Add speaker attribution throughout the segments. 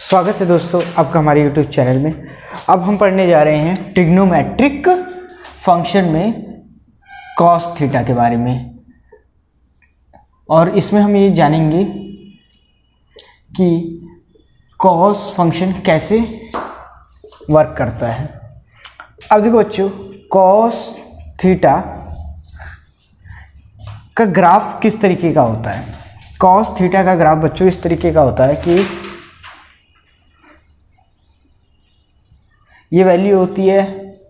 Speaker 1: स्वागत है दोस्तों आपका हमारे YouTube चैनल में। अब हम पढ़ने जा रहे हैं ट्रिग्नोमेट्रिक फंक्शन में कॉस थीटा के बारे में, और इसमें हम ये जानेंगे कि कॉस फंक्शन कैसे वर्क करता है। अब देखो बच्चों, कॉस थीटा का ग्राफ किस तरीके का होता है। कॉस थीटा का ग्राफ बच्चों इस तरीके का होता है कि ये वैल्यू होती है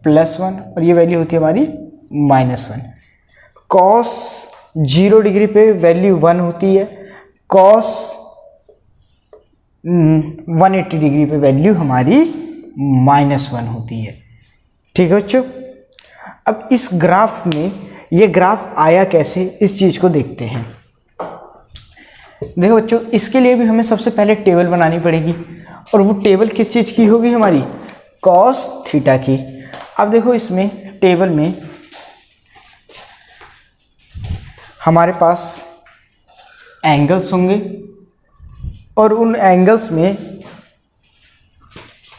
Speaker 1: +1 और ये वैल्यू होती है हमारी -1। कॉस 0 डिग्री पे वैल्यू 1 होती है, कॉस 180 डिग्री पे वैल्यू हमारी -1 होती है। ठीक है बच्चों, अब इस ग्राफ में ये ग्राफ आया कैसे, इस चीज़ को देखते हैं। देखो बच्चों, इसके लिए भी हमें सबसे पहले टेबल बनानी पड़ेगी, और वो टेबल किस चीज़ की होगी, हमारी कॉस थीटा की। अब देखो, इसमें टेबल में हमारे पास एंगल्स होंगे, और उन एंगल्स में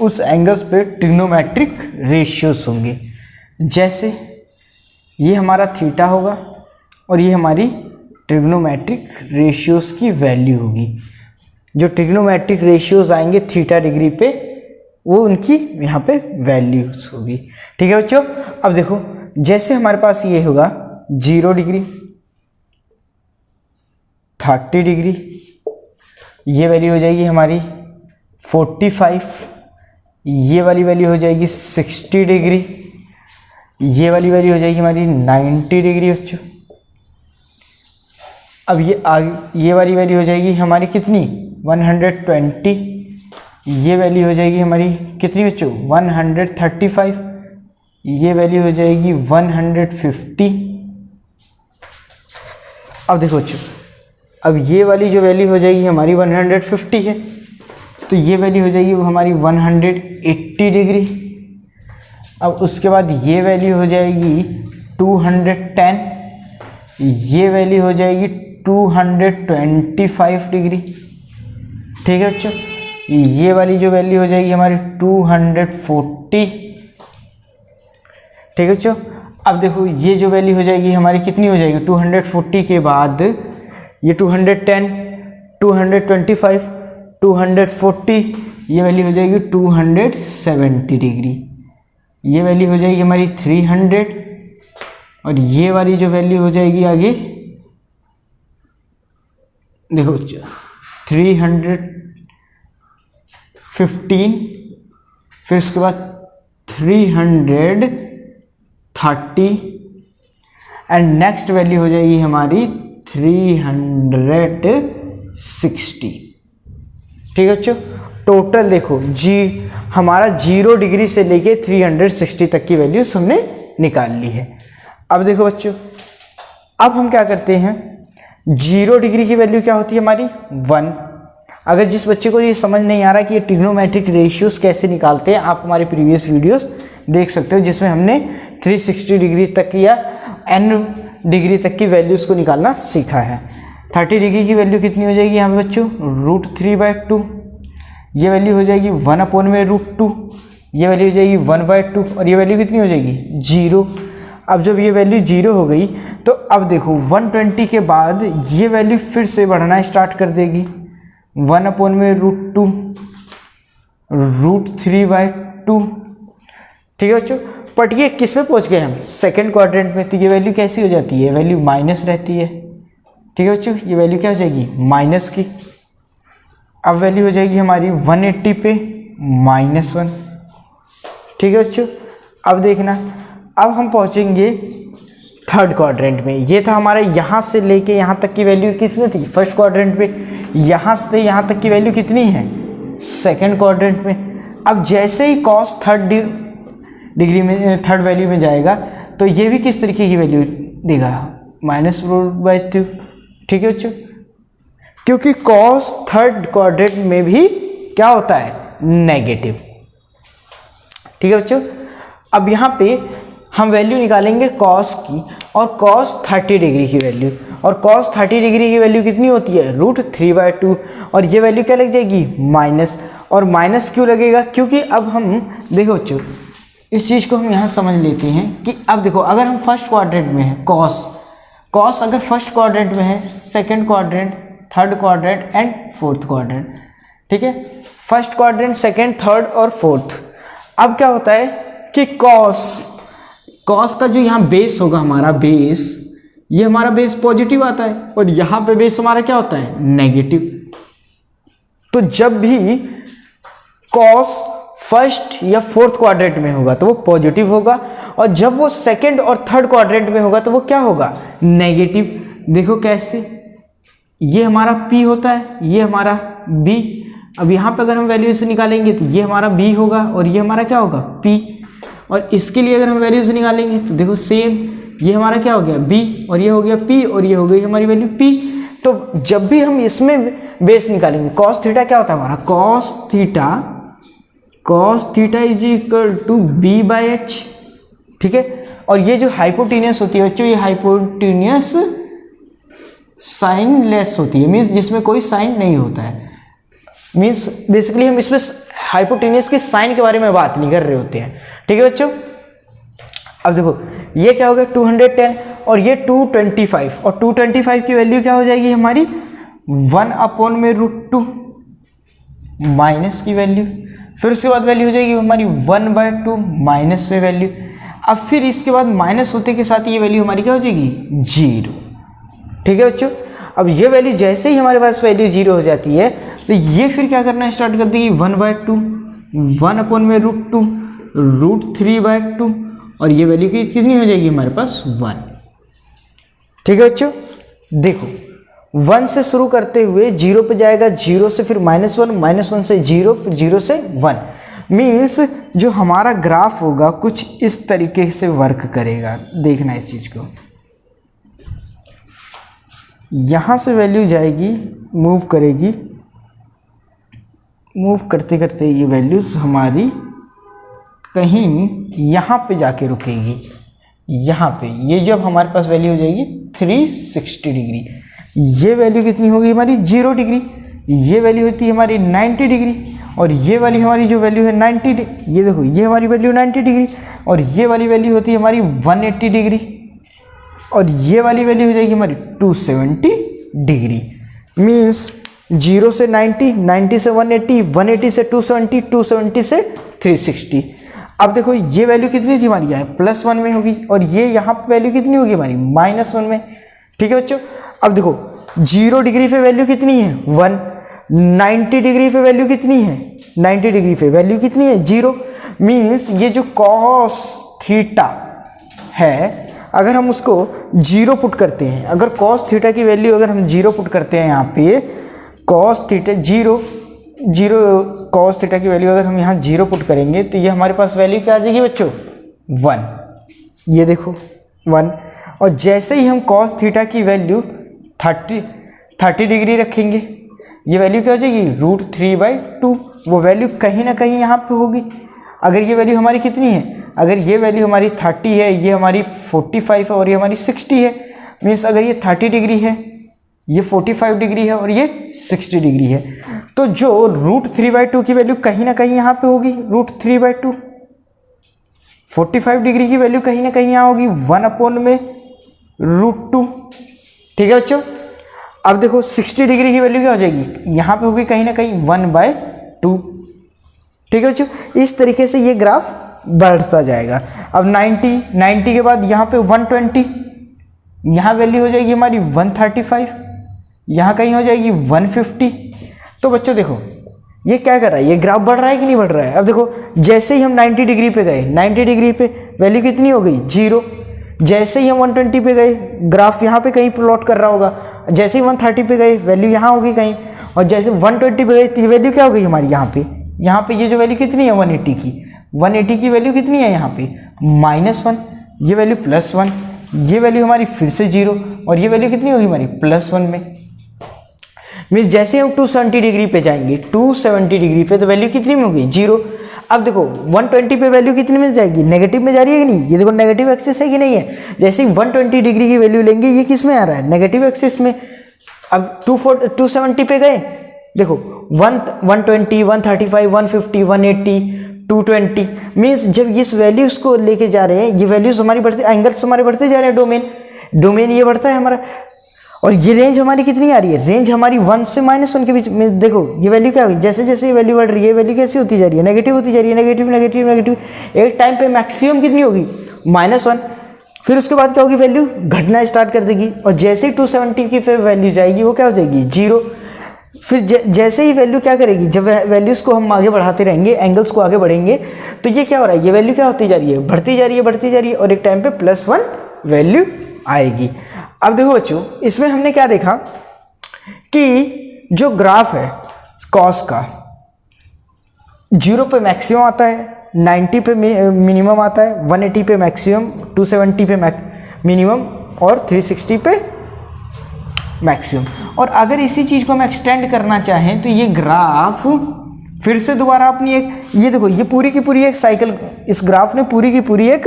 Speaker 1: उस एंगल्स पे ट्रिग्नोमेट्रिक रेशियोज होंगे। जैसे ये हमारा थीटा होगा और ये हमारी ट्रिग्नोमेट्रिक रेशियोज की वैल्यू होगी। जो ट्रिग्नोमेट्रिक रेशियोज आएंगे थीटा डिग्री पे, वो उनकी यहाँ पे वैल्यूज होगी। ठीक है बच्चों, अब देखो, जैसे हमारे पास ये होगा 0 डिग्री, 30 डिग्री, ये वैल्यू हो जाएगी हमारी 45, ये वाली वैल्यू हो जाएगी 60 डिग्री, ये वाली वैल्यू हो जाएगी हमारी 90 डिग्री बच्चों। अब ये आगे ये वाली वैल्यू हो जाएगी हमारी कितनी, 120, ये वैल्यू हो जाएगी हमारी कितनी बच्चों, 135, ये वैल्यू हो जाएगी 150। अब देखो बच्चों, अब ये वाली जो वैल्यू हो जाएगी हमारी 150 है, तो ये वैल्यू हो जाएगी वो हमारी 180 डिग्री। अब उसके बाद ये वैल्यू हो जाएगी 210, ये वैल्यू हो जाएगी 225 डिग्री। ठीक है बच्चों, ये वाली जो वैल्यू हो जाएगी हमारी 240। ठीक है बच्चों, अब देखो ये जो वैल्यू हो जाएगी हमारी कितनी हो जाएगी, 240 के बाद ये 210, 225, 240, ये वैल्यू हो जाएगी 270 डिग्री, ये वैल्यू हो जाएगी हमारी 300, और ये वाली जो वैल्यू हो जाएगी आगे देखो बच्चों 315, फिर उसके बाद 330, एंड नेक्स्ट वैल्यू हो जाएगी हमारी 360। ठीक है बच्चों, टोटल देखो हमारा 0 डिग्री से लेके 360 तक की वैल्यूज हमने निकाल ली है। अब देखो बच्चों, अब हम क्या करते हैं, 0 डिग्री की वैल्यू क्या होती है हमारी 1। अगर जिस बच्चे को ये समझ नहीं आ रहा कि ये ट्रिग्नोमेट्रिक रेशियोज कैसे निकालते हैं, आप हमारे प्रीवियस वीडियोस देख सकते हो, जिसमें हमने 360 डिग्री तक या n डिग्री तक की वैल्यूज़ को निकालना सीखा है। 30 डिग्री की वैल्यू कितनी हो जाएगी यहाँ पे बच्चों, √3/2, ये वैल्यू हो जाएगी 1/√2, ये वैल्यू हो जाएगी 1/2, और ये वैल्यू कितनी हो जाएगी 0। अब जब ये वैल्यू 0 हो गई, तो अब देखो 120 के बाद ये वैल्यू फिर से बढ़ना स्टार्ट कर देगी, 1/√2, √3/2। ठीक है बच्चों, बट ये किस में पहुंच गए हम, सेकंड क्वाड्रेंट में, तो ये वैल्यू कैसी हो जाती है, वैल्यू माइनस रहती है। ठीक है बच्चों, ये वैल्यू क्या हो जाएगी, माइनस की। अब वैल्यू हो जाएगी हमारी 180 पे -1। ठीक है बच्चों, अब देखना, अब हम पहुंचेंगे थर्ड क्वाड्रेंट में। ये था हमारा यहाँ से लेके यहाँ तक की वैल्यू किस में थी, फर्स्ट क्वाड्रेंट पे। यहाँ से यहाँ तक की वैल्यू कितनी है, सेकंड क्वाड्रेंट में। अब जैसे ही कॉस थर्ड डिग्री में, थर्ड वैल्यू में जाएगा, तो ये भी किस तरीके की वैल्यू देगा, -√2। ठीक है बच्चों, क्योंकि कॉस थर्ड क्वाड्रेंट में भी क्या होता है, नेगेटिव। ठीक है बच्चों, अब यहाँ पे हम वैल्यू निकालेंगे कॉस की, और कॉस 30 डिग्री की वैल्यू, और कॉस 30 डिग्री की वैल्यू कितनी होती है √3/2, और ये वैल्यू क्या लग जाएगी माइनस। और माइनस क्यों लगेगा, क्योंकि अब हम देखो बच्चों इस चीज़ को हम यहाँ समझ लेते हैं कि अब देखो अगर हम फर्स्ट क्वाड्रेंट में है कॉस अगर फर्स्ट क्वाड्रेंट में है, second quadrant, third quadrant and fourth quadrant, ठीक है, फर्स्ट क्वाड्रेंट, सेकंड, थर्ड और फोर्थ। अब क्या होता है कि कॉस का जो यहाँ बेस होगा हमारा बेस, ये हमारा बेस पॉजिटिव आता है, और यहाँ पे बेस हमारा क्या होता है नेगेटिव। तो जब भी कॉस फर्स्ट या फोर्थ क्वाड्रेंट में होगा तो वो पॉजिटिव होगा, और जब वो सेकंड और थर्ड क्वाड्रेंट में होगा तो वो क्या होगा नेगेटिव। देखो कैसे, ये हमारा P होता है, ये हमारा B। अब यहाँ पे अगर हम वैल्यू से निकालेंगे तो ये हमारा B होगा और ये हमारा क्या होगा P, और इसके लिए अगर हम वैल्यू से निकालेंगे तो देखो सेम, ये हमारा क्या हो गया B और ये हो गया P और ये हो गई हमारी वैल्यू P। तो जब भी हम इसमें बेस निकालेंगे कॉस थीटा क्या होता है हमारा cos theta is equal to B/H, ठीक है। और ये जो हाइपोटेन्यूस होती है बच्चों, ये हाइपोटेन्यूस साइन लेस होती है, मीन्स जिसमें कोई साइन नहीं होता है। मीन्स बेसिकली हम इसमें हाइपोटेन्यूस के साइन के बारे में बात नहीं कर रहे होते हैं, ठीक है बच्चों। अब देखो ये क्या हो गया 210 और ये 225, और 225 की वैल्यू क्या हो जाएगी हमारी 1/√2 माइनस की वैल्यू, फिर उसके बाद वैल्यू हो जाएगी हमारी 1/2 माइनस में वैल्यू। अब फिर इसके बाद माइनस होते के साथ ये वैल्यू हमारी क्या हो जाएगी 0, ठीक है बच्चों। अब ये वैल्यू जैसे ही हमारे पास वैल्यू 0 हो जाती है तो ये फिर क्या करना स्टार्ट कर देगी 1/2 1/√2 √3/2, और ये वैल्यू कितनी हो जाएगी हमारे पास 1, ठीक है बच्चों। देखो 1 से शुरू करते हुए 0 पे जाएगा, 0 से फिर -1, -1 से 0, फिर 0 से 1। मीन्स जो हमारा ग्राफ होगा कुछ इस तरीके से वर्क करेगा, देखना इस चीज़ को। यहाँ से वैल्यू जाएगी, मूव करेगी, मूव करते करते ये वैल्यूज हमारी कहीं यहाँ पे जाके रुकेगी, यहाँ पे ये जब हमारे पास वैल्यू हो जाएगी 360 डिग्री, ये वैल्यू कितनी होगी हमारी 0 डिग्री, ये वैल्यू होती है हमारी 90 डिग्री, और ये वाली हमारी जो वैल्यू है 90, ये देखो ये हमारी वैल्यू 90 डिग्री, और ये वाली वैल्यू होती है हमारी 180 डिग्री, और ये वाली वैल्यू हो जाएगी हमारी 270 डिग्री। मीन्स 0 से 90, 90 से 180, 180 से 270, 270 से 360। अब देखो ये वैल्यू कितनी थी हमारी यहाँ +1 में होगी, और ये यहाँ पे वैल्यू कितनी होगी हमारी -1 में, ठीक है बच्चों। अब देखो 0 डिग्री पे वैल्यू कितनी है 1, 90 डिग्री पे वैल्यू कितनी है 90 डिग्री पे वैल्यू कितनी है 0। मीन्स ये जो कॉस थीटा है अगर हम उसको 0 पुट करते हैं, अगर कॉस थीटा की वैल्यू अगर हम 0 पुट करते हैं यहाँ पे कॉस थीटा 0 कॉस थीटा की वैल्यू अगर हम यहाँ 0 पुट करेंगे तो ये हमारे पास वैल्यू क्या आ जाएगी बच्चों 1, ये देखो 1। और जैसे ही हम कॉस थीटा की वैल्यू 30 डिग्री रखेंगे, ये वैल्यू क्या हो जाएगी √3/2, वो वैल्यू कहीं ना कहीं यहाँ पे होगी। अगर ये वैल्यू हमारी कितनी है, अगर ये वैल्यू हमारी 30 है, ये हमारी 45 है और ये हमारी 60 है, मीन्स अगर ये 30 डिग्री है, ये 45 डिग्री है और ये 60 डिग्री है, तो जो √3/2 की वैल्यू कहीं ना कहीं यहाँ पे होगी √3/2। 45 डिग्री की वैल्यू कहीं ना कहीं यहाँ होगी 1/√2, ठीक है बच्चों। अब देखो 60 डिग्री की वैल्यू क्या हो जाएगी, यहाँ पे होगी कहीं ना कहीं 1/2, ठीक है बच्चों। इस तरीके से ये ग्राफ बढ़ता जाएगा। अब 90 के बाद यहाँ पे 120, यहाँ वैल्यू हो जाएगी हमारी 135, यहाँ कहीं हो जाएगी 150। तो बच्चों देखो ये क्या कर रहा है, ये ग्राफ बढ़ रहा है कि नहीं बढ़ रहा है। अब देखो जैसे ही हम 90 डिग्री पे गए, 90 डिग्री पे वैल्यू कितनी हो गई 0। जैसे ही हम 120 पे गए, ग्राफ यहाँ पे कहीं प्लॉट कर रहा होगा। जैसे ही 130 पे गए, वैल्यू यहाँ होगी कहीं, और जैसे 120 पे गए तो ये वैल्यू क्या हो गई हमारी यहाँ पे ये जो वैल्यू कितनी है 180 की वैल्यू कितनी है यहाँ पे -1, ये वैल्यू +1, ये वैल्यू हमारी फिर से 0, और ये वैल्यू कितनी होगी हमारी +1 में। मीन्स जैसे हम 270 डिग्री पे जाएंगे, 270 डिग्री पे तो वैल्यू कितनी में होगी 0। अब देखो 120 पे वैल्यू कितनी में जाएगी, नेगेटिव में जा रही है कि नहीं, ये देखो नेगेटिव एक्सिस है कि नहीं है। जैसे ही 120 डिग्री की वैल्यू लेंगे ये किस में आ रहा है, नेगेटिव एक्सिस में। अब 270 पे गए, देखो 120, 135, 150, 180, 220 मीन्स जब इस वैल्यूज को लेके जा रहे हैं, ये वैल्यूज हमारी बढ़ते, एंगल्स हमारे बढ़ते जा रहे हैं, डोमेन ये बढ़ता है हमारा। और ये रेंज हमारी कितनी आ रही है, रेंज हमारी 1 से -1 के बीच में। देखो ये वैल्यू क्या होगी, जैसे जैसे ये वैल्यू बढ़ रही है, वैल्यू कैसी होती जा रही है, नेगेटिव होती जा रही है, नेगेटिव नेगेटिव नेगेटिव। एक टाइम पे मैक्सिमम कितनी होगी, -1। फिर उसके बाद क्या होगी, वैल्यू घटना स्टार्ट कर देगी, और जैसे ही 270 की फिर वैल्यू जाएगी वो क्या हो जाएगी, 0। फिर जैसे ही वैल्यू क्या करेगी, जब वैल्यूज़ को हम आगे बढ़ाते रहेंगे, एंगल्स को आगे बढ़ेंगे, तो ये क्या हो रहा है, ये वैल्यू क्या होती जा रही है, बढ़ती जा रही है, बढ़ती जा रही है, और एक टाइम पे +1 वैल्यू आएगी। अब देखो बच्चों, इसमें हमने क्या देखा कि जो ग्राफ है कॉस का, 0 पे मैक्सिमम आता है, 90 पे मिनिमम आता है, 180 पे मैक्सिमम, 270 पे मिनिमम, और 360 पे मैक्सिमम। और अगर इसी चीज़ को हम एक्सटेंड करना चाहें तो ये ग्राफ फिर से दोबारा अपनी एक, ये देखो ये पूरी की पूरी एक साइकिल, इस ग्राफ ने पूरी की पूरी एक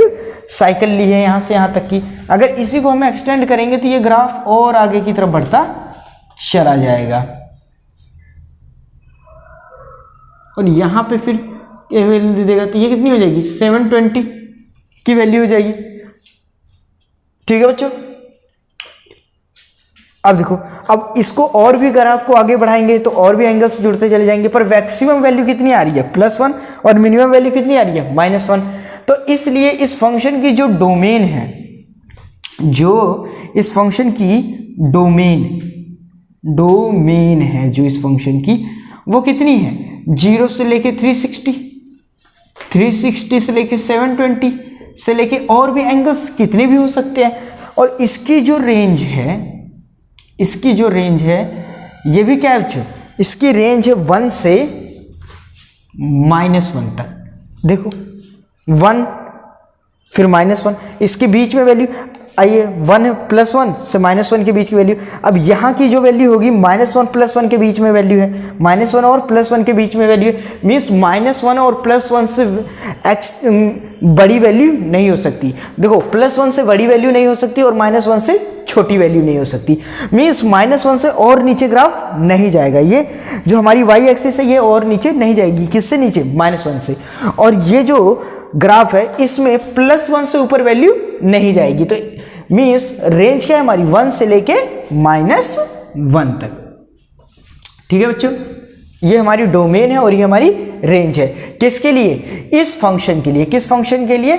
Speaker 1: साइकिल ली है यहाँ से यहाँ तक की। अगर इसी को हम एक्सटेंड करेंगे तो ये ग्राफ और आगे की तरफ बढ़ता चला जाएगा, और यहाँ पे फिर वैल्यू देगा तो ये कितनी हो जाएगी, 720 की वैल्यू हो जाएगी। ठीक है बच्चों, अब देखो, अब इसको और भी ग्राफ को आगे बढ़ाएंगे तो और भी एंगल्स जुड़ते चले जाएंगे, पर मैक्सिमम वैल्यू कितनी आ रही है, +1, और मिनिमम वैल्यू कितनी आ रही है, -1। तो इसलिए इस फंक्शन की जो डोमेन है, जो इस फंक्शन की डोमेन है, जो इस फंक्शन की, वो कितनी है, 0 से लेके 360, 360 से लेके 720 से लेके और भी एंगल्स कितने भी हो सकते हैं। और इसकी जो रेंज है, इसकी जो रेंज है, ये भी क्या है, इसकी रेंज है 1 से -1 तक। देखो 1 फिर -1, इसके बीच में वैल्यू आइए, 1 +1 से -1 के बीच की वैल्यू। अब यहाँ की जो वैल्यू होगी, -1 +1 के बीच में वैल्यू है, -1 और +1 के बीच में वैल्यू है, मीन्स -1 और +1 से बड़ी वैल्यू नहीं हो सकती। देखो +1 से बड़ी वैल्यू नहीं हो सकती और -1 से छोटी वैल्यू नहीं हो सकती, मीन्स -1 से और नीचे ग्राफ नहीं जाएगा। ये जो हमारी y एक्सिस है ये और नीचे नहीं जाएगी, किससे नीचे, -1 से। और ये जो ग्राफ है इसमें +1 से ऊपर वैल्यू नहीं जाएगी, तो मीन्स रेंज क्या है हमारी, 1 से लेके -1 तक। ठीक है बच्चों, ये हमारी डोमेन है और ये हमारी रेंज है, किसके लिए, इस फंक्शन के लिए। किस फंक्शन के लिए,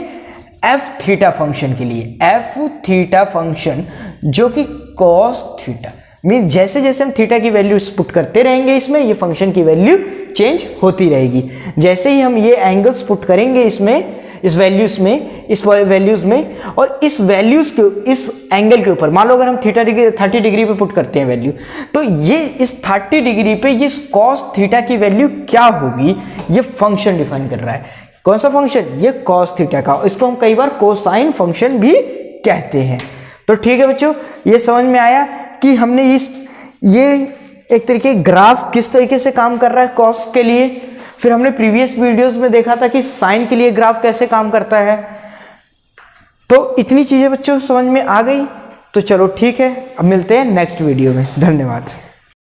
Speaker 1: एफ थीटा फंक्शन के लिए, एफ थीटा फंक्शन जो कि कॉस थीटा, मीन जैसे जैसे हम थीटा की वैल्यू पुट करते रहेंगे इसमें, ये फंक्शन की वैल्यू चेंज होती रहेगी। जैसे ही हम ये एंगल्स पुट करेंगे इसमें, इस वैल्यूज में, और इस वैल्यूज के, इस एंगल के ऊपर, मान लो अगर हम 30 डिग्री पे पुट करते हैं वैल्यू, तो ये इस 30 डिग्री पे ये कॉस थीटा की वैल्यू क्या होगी, ये फंक्शन डिफाइन कर रहा है। कौन सा फंक्शन, ये कॉस थीटा का। इसको हम कई बार कोसाइन फंक्शन भी कहते हैं। तो ठीक है बच्चों, ये समझ में आया कि हमने ये एक तरीके ग्राफ किस तरीके से काम कर रहा है कॉस के लिए। फिर हमने प्रीवियस वीडियोस में देखा था कि साइन के लिए ग्राफ कैसे काम करता है। तो इतनी चीजें बच्चों समझ में आ गई, तो चलो ठीक है, अब मिलते हैं नेक्स्ट वीडियो में। धन्यवाद।